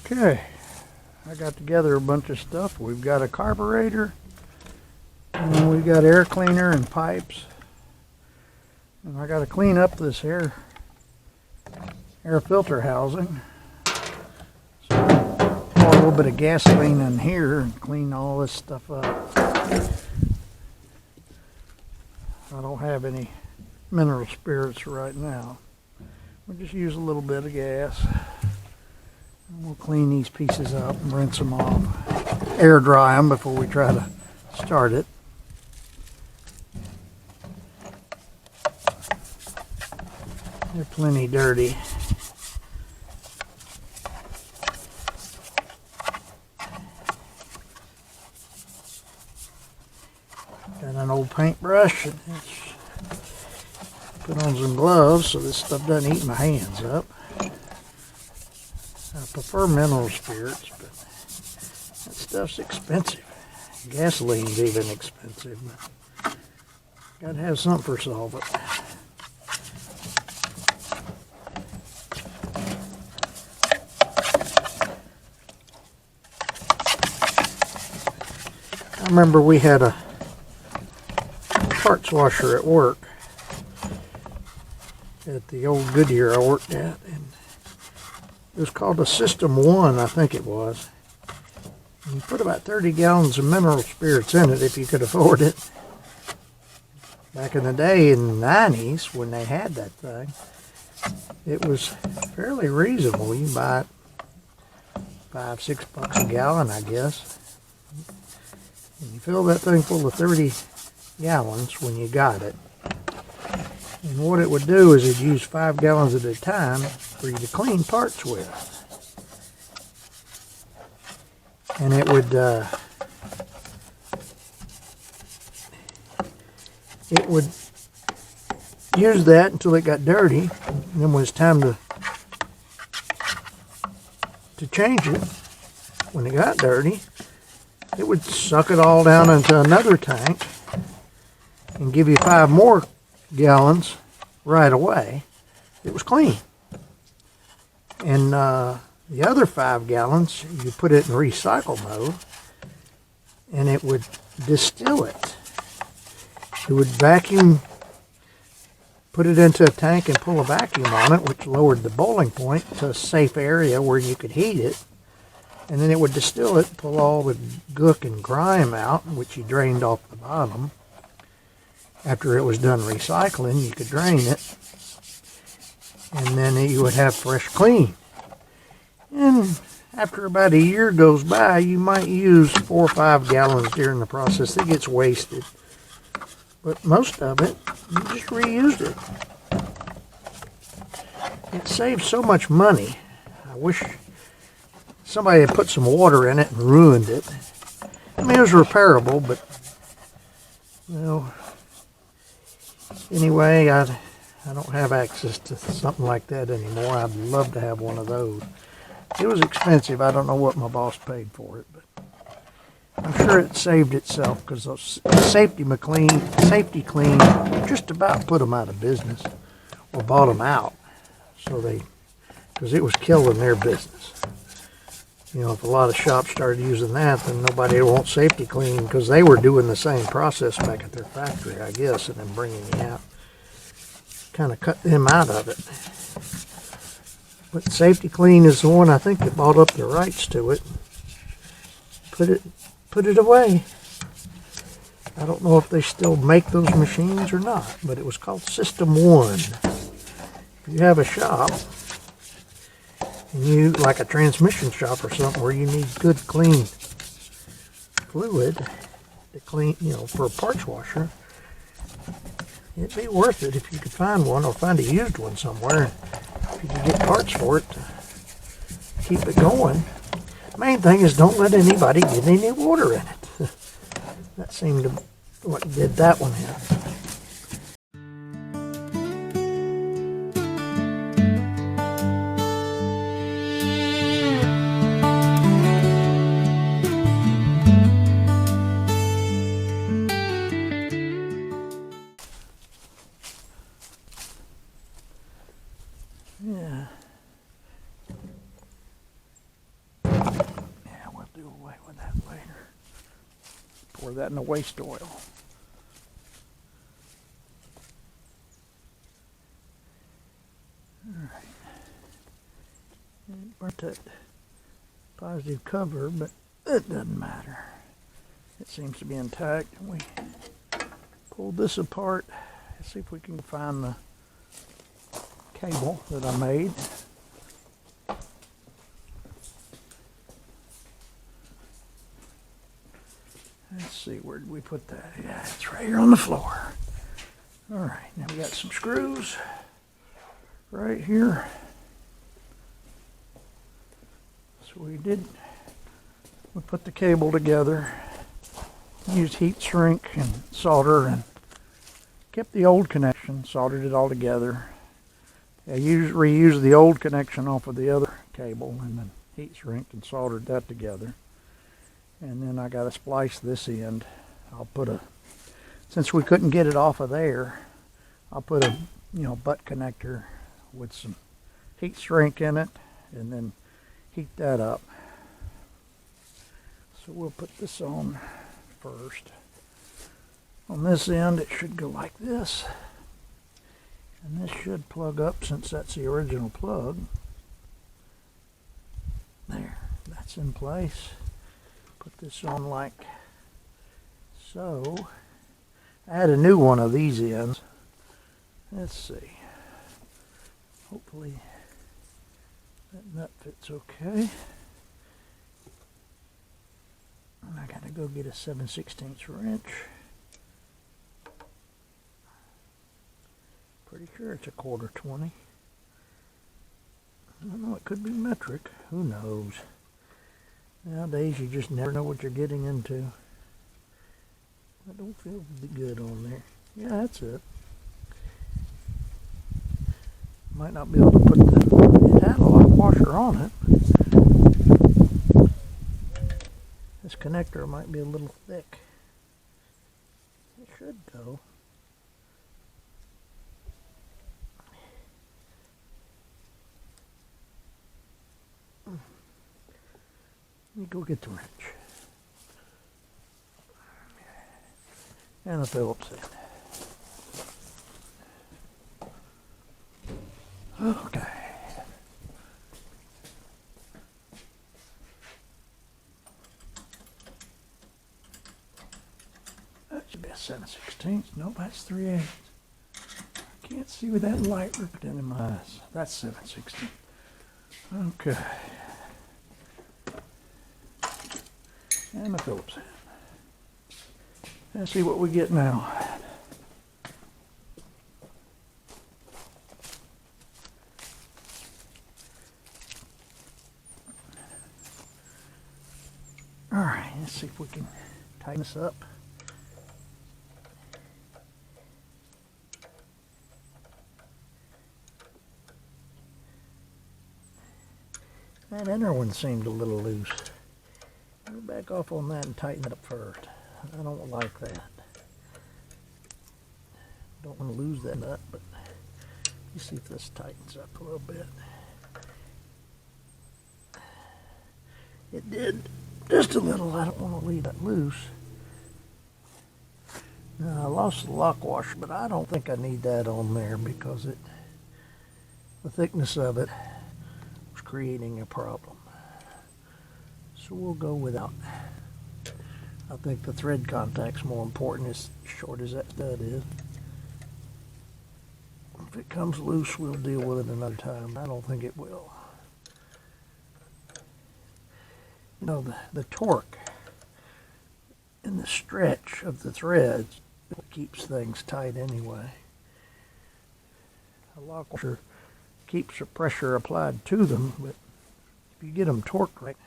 Okay, I got together a bunch of stuff. We've got a carburetor, and we've got air cleaner and pipes. And I got to clean up this air filter housing. So pour a little bit of gasoline in here and clean all this stuff up. I don't have any mineral spirits right now. We'll just use a little bit of gas. And we'll clean these pieces up and rinse them off. Air dry them before we try to start it. They're plenty dirty. Got an old paintbrush. Put on some gloves so this stuff doesn't eat my hands up. I prefer mineral spirits, but that stuff's expensive. Gasoline's even expensive, but gotta have something for solvent. I remember we had a parts washer at work at the old Goodyear I worked at, and it was called a System 1, I think it was. And you put about 30 gallons of mineral spirits in it if you could afford it. Back in the day, in the 90s, when they had that thing, it was fairly reasonable. You can buy it $5-6 a gallon, I guess. And you fill that thing full of 30 gallons when you got it. And what it would do is it'd use 5 gallons at a time for you to clean parts with. And it would use that until it got dirty. And then when it's time to change it, when it got dirty, it would suck it all down into another tank and give you 5 more gallons right away. It was clean. And the other 5 gallons, you put it in recycle mode, and it would distill it. It would vacuum, put it into a tank and pull a vacuum on it, which lowered the boiling point to a safe area where you could heat it. And then it would distill it, pull all the gook and grime out, which you drained off the bottom. After it was done recycling, you could drain it, and then you would have fresh clean. And after about a year goes by, you might use 4 or 5 gallons during the process. It gets wasted, but most of it, you just reused it. It saves so much money. I wish somebody had put some water in it and ruined it. I mean, it was repairable, but, you know, anyway, I don't have access to something like that anymore. I'd love to have one of those. It was expensive. I don't know what my boss paid for it, but I'm sure it saved itself, because those Safety Clean just about put them out of business, or bought them out, because it was killing their business. You know, if a lot of shops started using that, then nobody would want Safety Clean, because they were doing the same process back at their factory, I guess, and then bringing it out. Kind of cut them out of it. But Safety Clean is the one, I think, that bought up the rights to it. Put it away. I don't know if they still make those machines or not, but it was called System 1. If you have a shop, and you, like a transmission shop or something, where you need good clean fluid to clean, you know, for a parts washer, it'd be worth it if you could find one, or find a used one somewhere. If you could get parts for it to keep it going. Main thing is, don't let anybody get any water in it. That seemed to what did that one in. Yeah. play with that later. Pour that in the waste oil. Alright. Burnt that positive cover, but it doesn't matter. It seems to be intact. We pulled this apart. Let's see if we can find the cable that I made. Let's see, where did we put that? Yeah, it's right here on the floor. Alright, now we got some screws right here. So we put the cable together, used heat shrink and solder, and kept the old connection, soldered it all together. I reused the old connection off of the other cable and then heat shrinked and soldered that together. And then I got to splice this end. Since we couldn't get it off of there, I'll put a butt connector with some heat shrink in it and then heat that up. So we'll put this on first. On this end it should go like this. And this should plug up since that's the original plug. There, that's in place. Put this on like so. I had a new one of these ends. Let's see. Hopefully that nut fits okay. And I gotta go get a 7/16 wrench. Pretty sure it's a 1/4 20. I don't know, it could be metric. Who knows? Nowadays you just never know what you're getting into. I don't feel good on there. Yeah, that's it. Might not be able to put it had a lock washer on it. This connector might be a little thick. It should go. Let me go get the wrench. And a Phillips head. Okay. That should be a 7/16. Nope, that's 3/8. I can't see with that light reflecting in my eyes. That's 7/16. Okay. And a Phillips head. Let's see what we get now. Alright, let's see if we can tighten this up. That inner one seemed a little loose. We'll back off on that and tighten it up first. I don't like that. Don't want to lose that nut, but you see if this tightens up a little bit. It did just a little. I don't want to leave that loose. Now I lost the lock washer, but I don't think I need that on there because the thickness of it was creating a problem. So we'll go without. I think the thread contact's more important, as short as that stud is. If it comes loose, we'll deal with it another time. I don't think it will. You know, the torque and the stretch of the threads keeps things tight anyway. A lock washer keeps the pressure applied to them, but if you get them torqued right,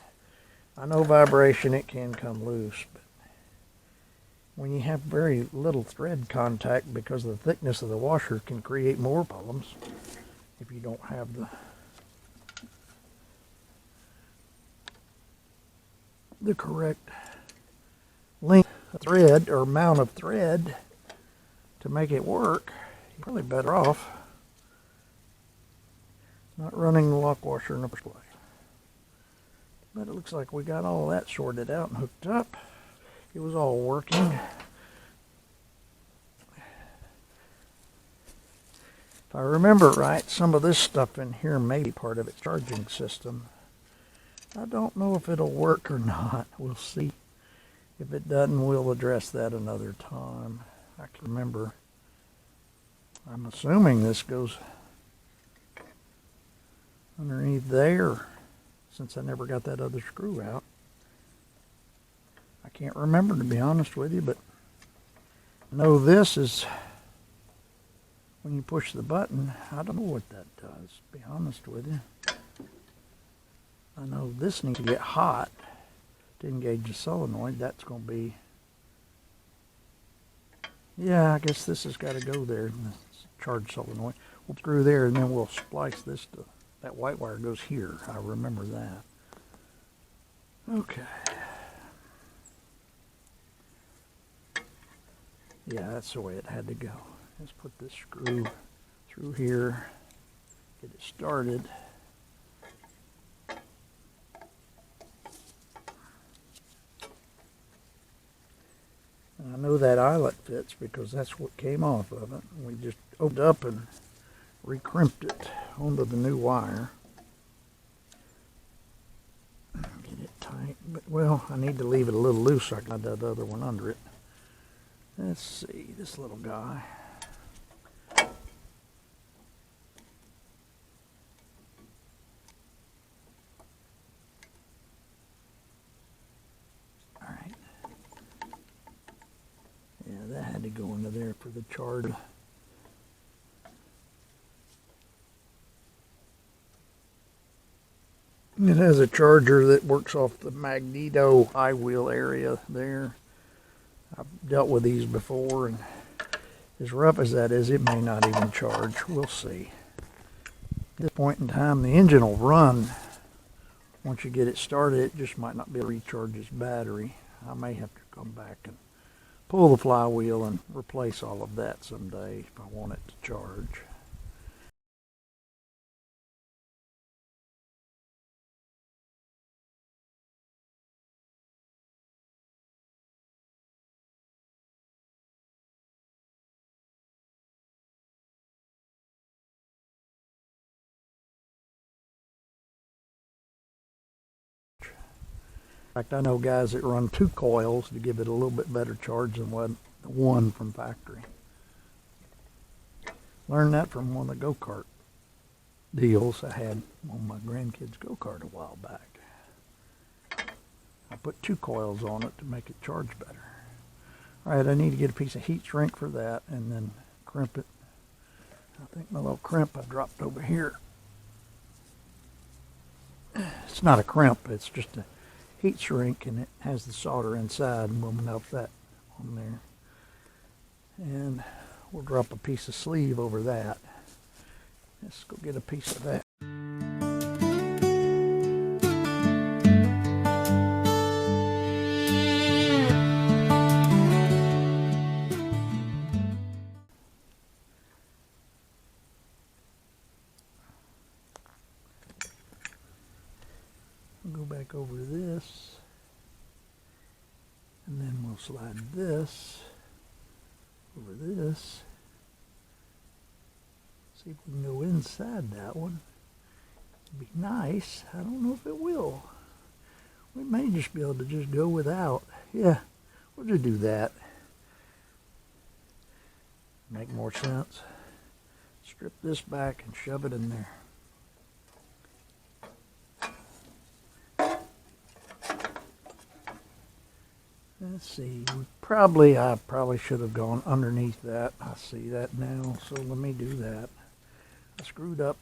I know vibration, it can come loose, but when you have very little thread contact, because the thickness of the washer can create more problems if you don't have the correct length of thread or amount of thread to make it work. You're probably better off not running the lock washer in the first place. But it looks like we got all that sorted out and hooked up. It was all working. If I remember right, some of this stuff in here may be part of its charging system. I don't know if it'll work or not. We'll see. If it doesn't, we'll address that another time. I can remember. I'm assuming this goes underneath there, since I never got that other screw out. I can't remember, to be honest with you, but I know this is when you push the button. I don't know what that does, to be honest with you. I know this needs to get hot to engage the solenoid. That's going to be, yeah, I guess this has got to go there, the charge solenoid. We'll screw there, and then we'll splice this to, that white wire goes here. I remember that. Okay. Yeah, that's the way it had to go. Let's put this screw through here, get it started. And I know that eyelet fits because that's what came off of it. We just opened up and recrimped it onto the new wire. Get it tight, but well, I need to leave it a little loose so I can add that other one under it. Let's see, this little guy. All right. Yeah, that had to go into there for the charge. It has a charger that works off the magneto high wheel area there. I've dealt with these before, and as rough as that is, it may not even charge. We'll see. At this point in time, the engine will run. Once you get it started, it just might not be able to recharge its battery. I may have to come back and pull the flywheel and replace all of that someday if I want it to charge. In fact, I know guys that run 2 coils to give it a little bit better charge than what the one from factory. Learned that from one of the go-kart deals I had on my grandkids' go-kart a while back. I put 2 coils on it to make it charge better. Alright, I need to get a piece of heat shrink for that and then crimp it. I think my little crimp I dropped over here. It's not a crimp, it's just a heat shrink, and it has the solder inside, and we'll melt that on there. And we'll drop a piece of sleeve over that. Let's go get a piece of that. Go back over this, and then we'll slide this over this. See if we can go inside that one. It'd be nice. I don't know if it will. We may just be able to just go without. Yeah, we'll just do that. Make more sense. Strip this back and shove it in there. Let's see, I probably should have gone underneath that. I see that now, so let me do that. I screwed up.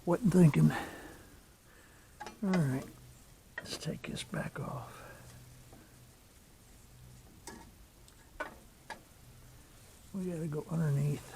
Wasn't thinking. Alright, let's take this back off. We gotta go underneath.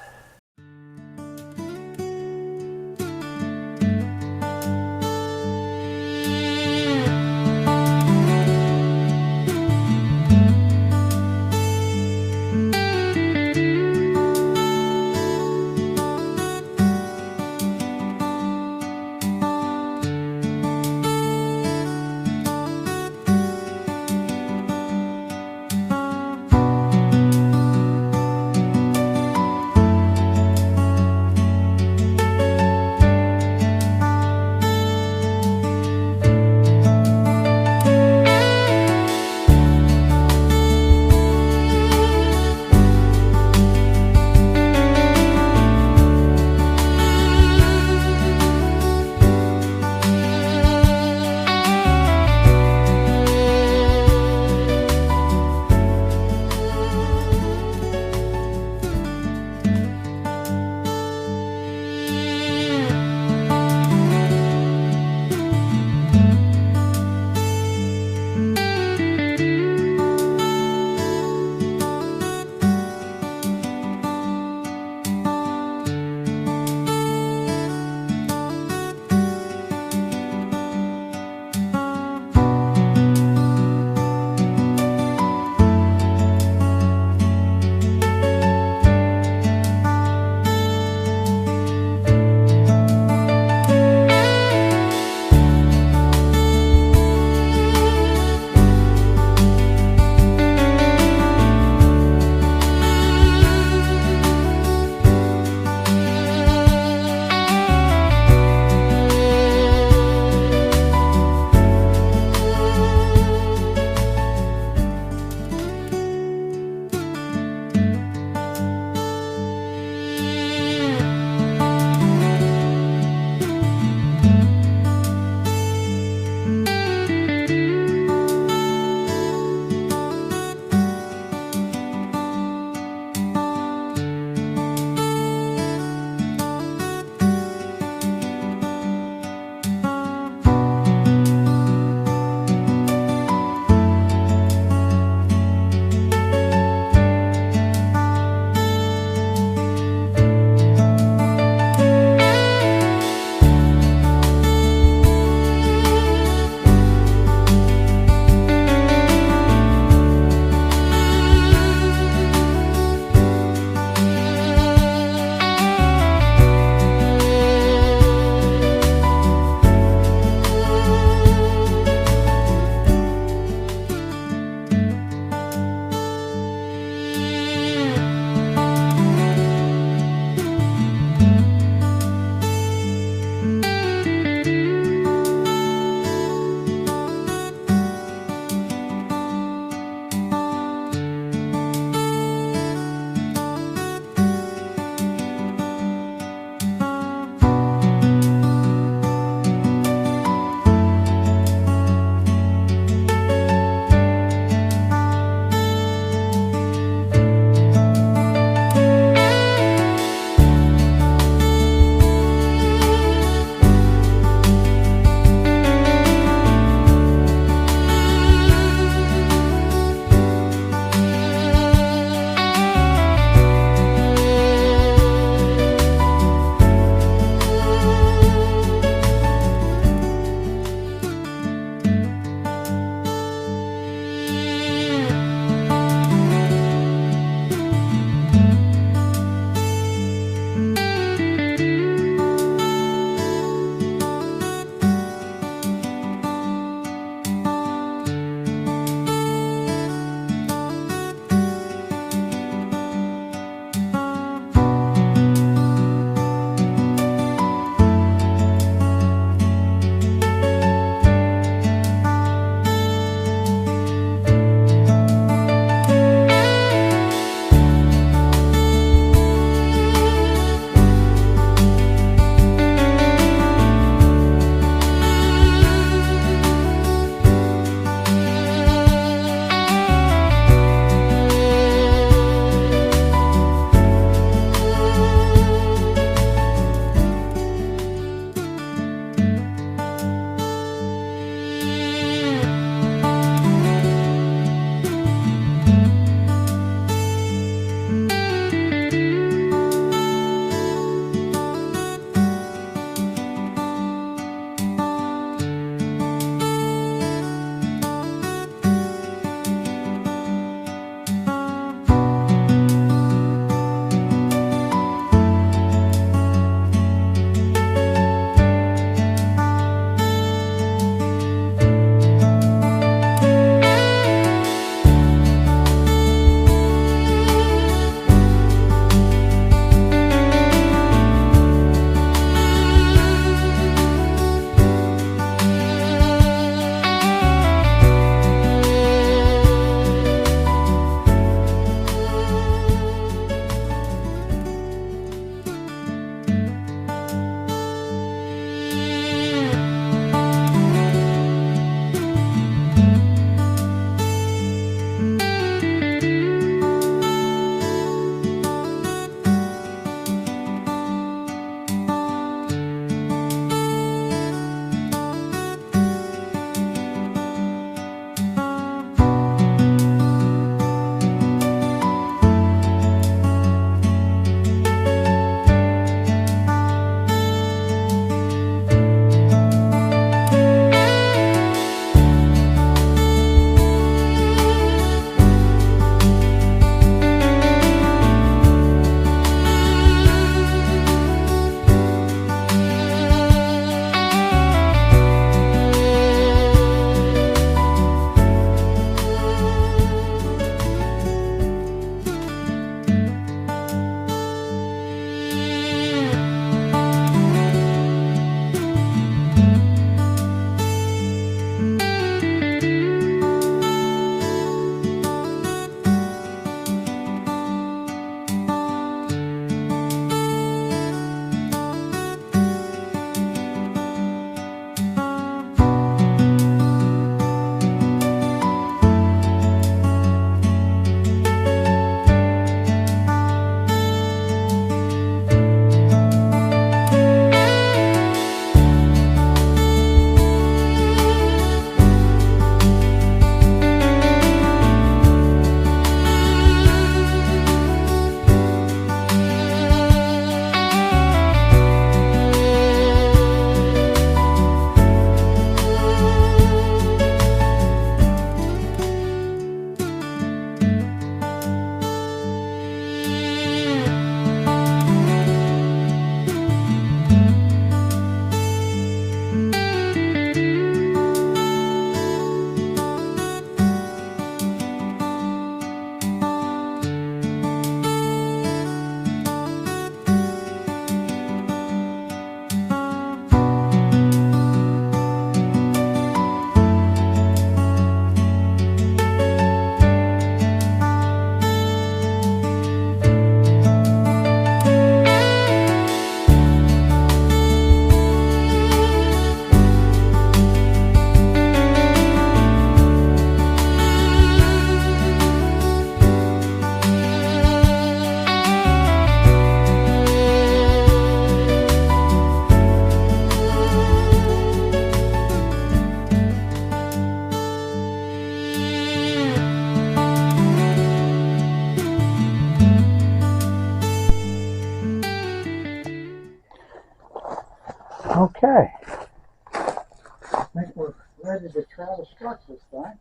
how to start this thing.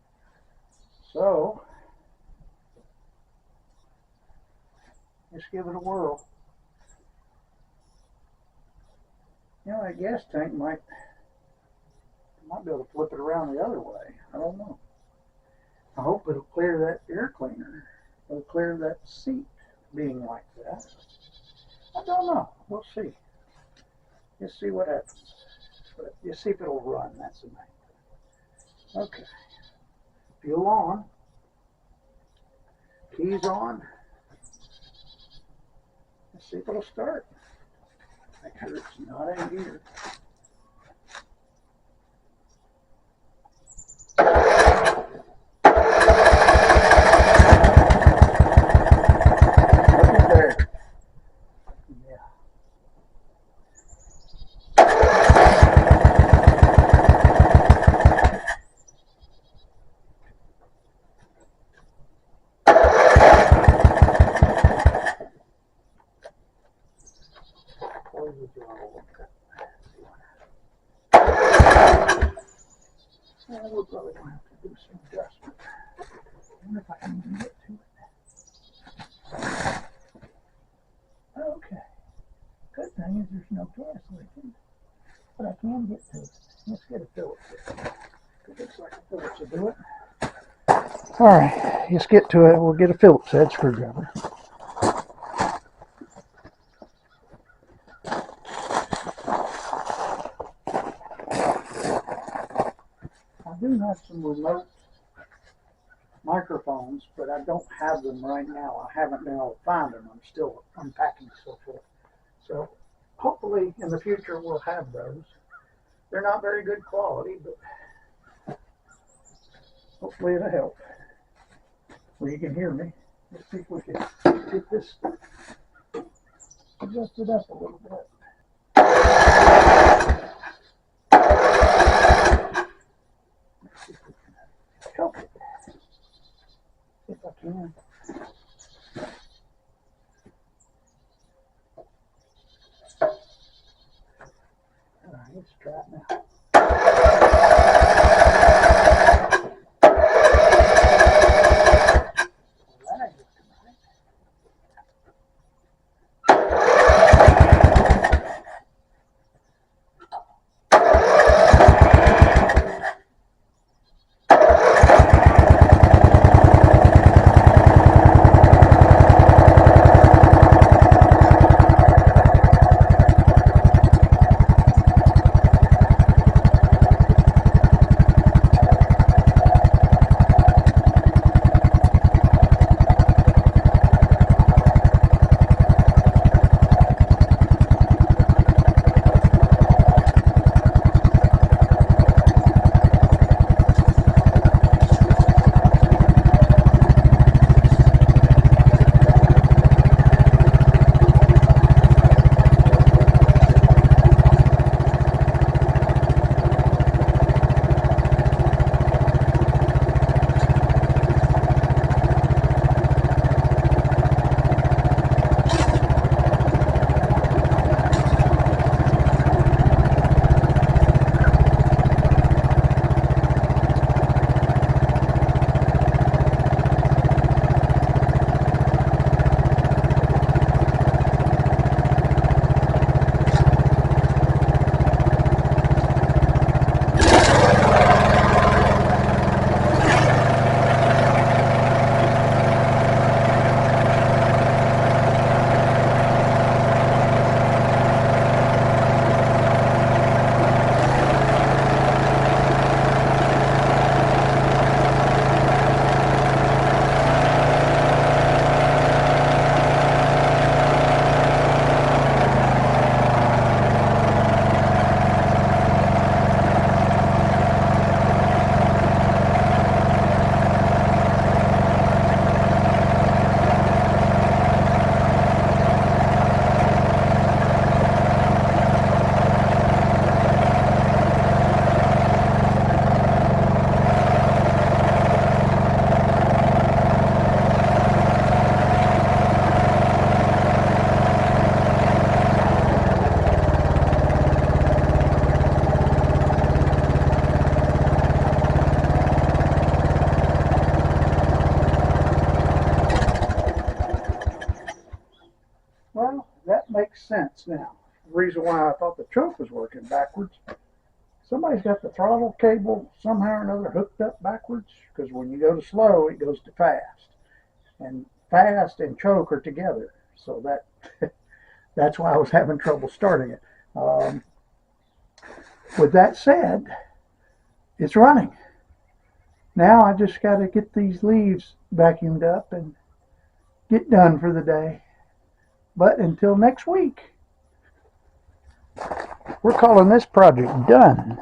So, let's give it a whirl. You know, that gas tank might be able to flip it around the other way. I don't know. I hope it'll clear that air cleaner. It'll clear that seat being like that. I don't know. We'll see. Just see what happens. But you see if it'll run. That's the main thing. Okay. Fuel on. Keys on. Let's see if it'll start. Make sure it's not in gear. Look at there. Yeah. Close the throttle. We're probably going to have to do some adjustment. I wonder if I can even get to it. Okay. Good thing is there's no gas leaking, but I can get to it. Let's get a Phillips. It looks like a Phillips will do it. All right, let's get to it. We'll get a Phillips head screwdriver. I do have some remote microphones, but I don't have them right now. I haven't been able to find them. I'm still unpacking so forth. So hopefully in the future we'll have those. They're not very good quality, but hopefully it'll help. Well, you can hear me. Let's see if we can get this adjusted up a little bit. Let's see if we can help it. If I can. All right, let's try it now. sense now. The reason why I thought the choke was working backwards, somebody's got the throttle cable somehow or another hooked up backwards, because when you go to slow, it goes to fast. And fast and choke are together. So that's why I was having trouble starting it. With that said, it's running. Now I just got to get these leaves vacuumed up and get done for the day. But until next week, we're calling this project done.